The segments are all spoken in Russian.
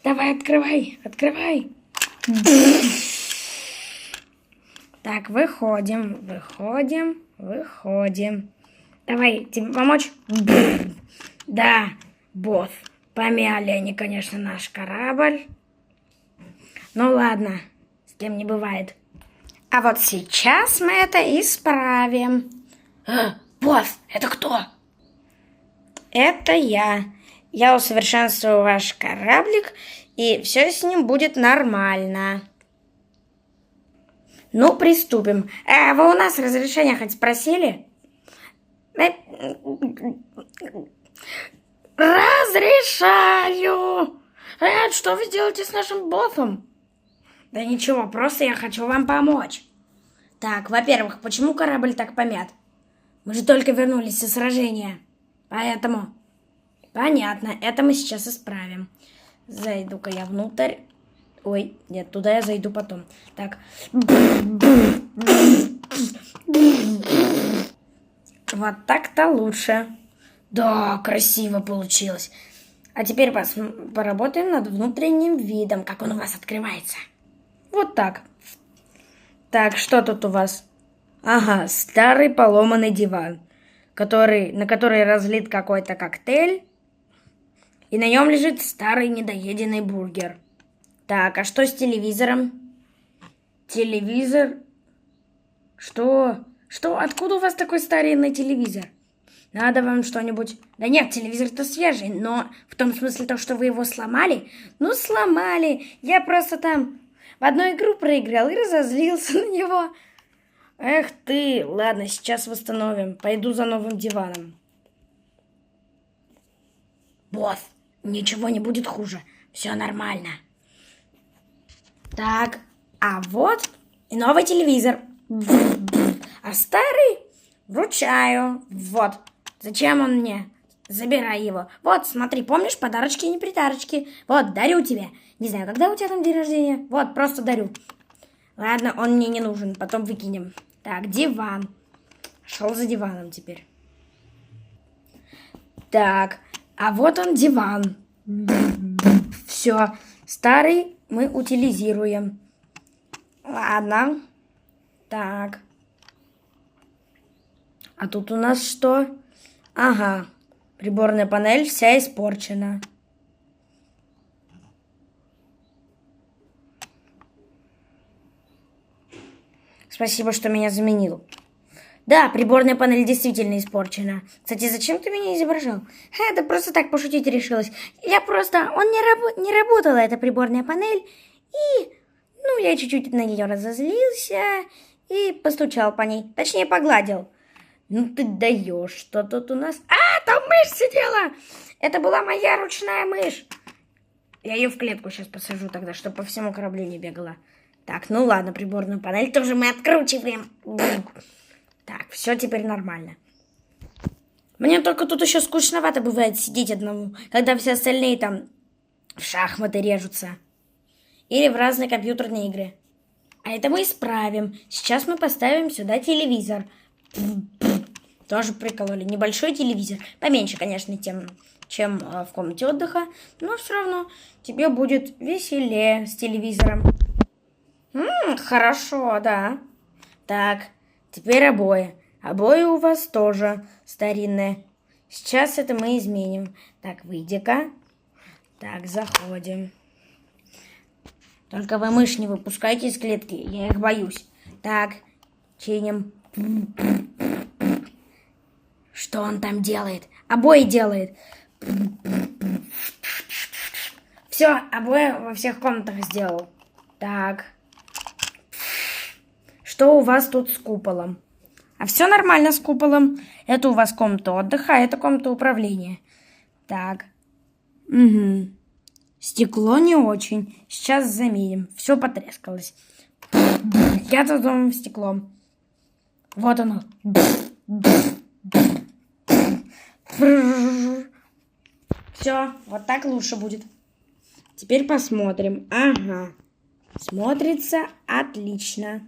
Давай, открывай. Так, выходим. Давай, тебе помочь? Да, босс. Помяли они, конечно, наш корабль. Ну ладно, с кем не бывает. А вот сейчас мы это исправим. Босс, это кто? Это я. Я усовершенствую ваш кораблик, и все с ним будет нормально. Ну, приступим. Вы у нас разрешение хоть спросили? Разрешаю! Что вы делаете с нашим боссом? Да ничего, просто я хочу вам помочь. Так, во-первых, почему корабль так помят? Мы же только вернулись со сражения. Поэтому... Понятно, это мы сейчас исправим. Зайду-ка я внутрь. Ой, нет, туда я зайду потом. Так. Вот так-то лучше. Да, красиво получилось. А теперь поработаем над внутренним видом, как он у вас открывается. Вот так. Так, что тут у вас? Ага, старый поломанный диван, на который разлит какой-то коктейль, и на нем лежит старый недоеденный бургер. Так, а что с телевизором? Телевизор? Что? Откуда у вас такой старинный телевизор? Надо вам что-нибудь... Да нет, телевизор-то свежий, но в том смысле то, что вы его сломали? Ну, сломали. Я просто там в одну игру проиграл и разозлился на него. Эх ты, ладно, сейчас восстановим. Пойду за новым диваном. Босс, ничего не будет хуже. Все нормально. Так, а вот и новый телевизор. А старый вручаю. Вот. Зачем он мне? Забирай его. Вот, смотри, помнишь, подарочки и не притарочки. Вот, дарю тебе. Не знаю, когда у тебя там день рождения. Вот, просто дарю. Ладно, он мне не нужен, потом выкинем. Так, диван. Шел за диваном теперь. Так, а вот он диван. Все, старый мы утилизируем. Ладно. Так. А тут у нас что? Ага, приборная панель вся испорчена. Спасибо, что меня заменил. Да, приборная панель действительно испорчена. Кстати, зачем ты меня изображал? Да просто так пошутить решилась. Не работала эта приборная панель. И, я чуть-чуть на нее разозлился и постучал по ней. Точнее, погладил. Ну ты даешь, что тут у нас... Там мышь сидела! Это была моя ручная мышь. Я ее в клетку сейчас посажу тогда, чтобы по всему кораблю не бегала. Так, ну ладно, приборную панель тоже мы откручиваем. Так, все теперь нормально. Мне только тут еще скучновато бывает сидеть одному, когда все остальные там в шахматы режутся. Или в разные компьютерные игры. А это мы исправим. Сейчас мы поставим сюда телевизор. Тоже прикололи. Небольшой телевизор. Поменьше, конечно, чем в комнате отдыха. Но все равно тебе будет веселее с телевизором. Хорошо, да. Так, теперь обои. Обои у вас тоже старинные. Сейчас это мы изменим. Так, выйди-ка. Так, заходим. Только вы мышь не выпускайте из клетки. Я их боюсь. Так, чиним. Что он там делает? Обои делает. Все, обои во всех комнатах сделал. Так. Что у вас тут с куполом? А все нормально с куполом. Это у вас комната отдыха, а это комната управления. Так. Угу. Стекло не очень. Сейчас заменим. Все потрескалось. Я тут домом стеклом. Вот оно. Все, вот так лучше будет. Теперь посмотрим. Ага. Смотрится отлично.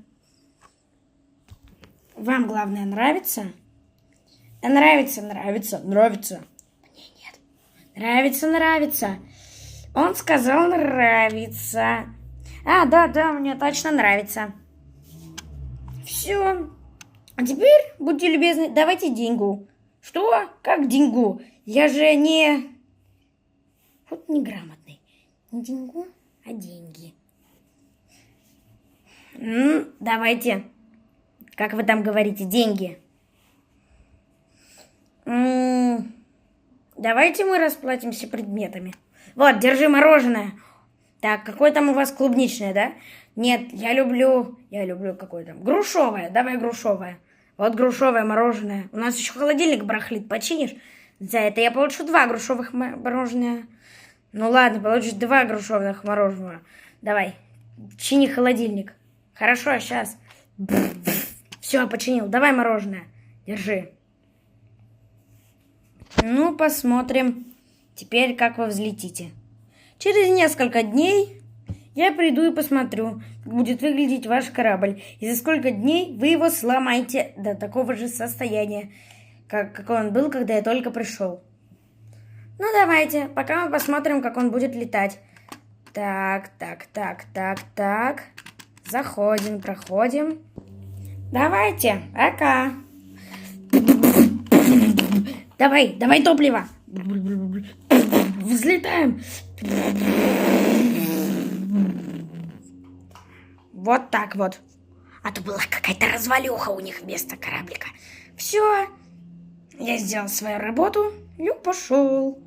Вам, главное, нравится? Нравится. Нравится, нравится. Он сказал нравится. А, да, мне точно нравится. Все. А теперь, будьте любезны, давайте деньгу. Что? Как деньгу? Я же не... Вот неграмотный. Не деньгу, а деньги. Давайте. Как вы там говорите, деньги. Давайте мы расплатимся предметами. Вот, держи мороженое. Так, какое там у вас клубничное, да? Нет, я люблю какое там? Грушевое, давай грушевое. Вот грушевое мороженое. У нас еще холодильник барахлит, починишь? За это я получу 2 грушевых мороженого. Ну ладно, получишь 2 грушевых мороженого. Давай, чини холодильник. Хорошо, сейчас. Все, починил. Давай мороженое. Держи. Ну, посмотрим теперь, как вы взлетите. Через несколько дней я приду и посмотрю, как будет выглядеть ваш корабль. И за сколько дней вы его сломаете до такого же состояния, какой он был, когда я только пришел. Ну, давайте, пока мы посмотрим, как он будет летать. Так. Заходим, проходим. Давайте, пока. Давай топливо. Взлетаем. Вот так вот. А то была какая-то развалюха у них вместо кораблика. Все. Я сделал свою работу и пошел.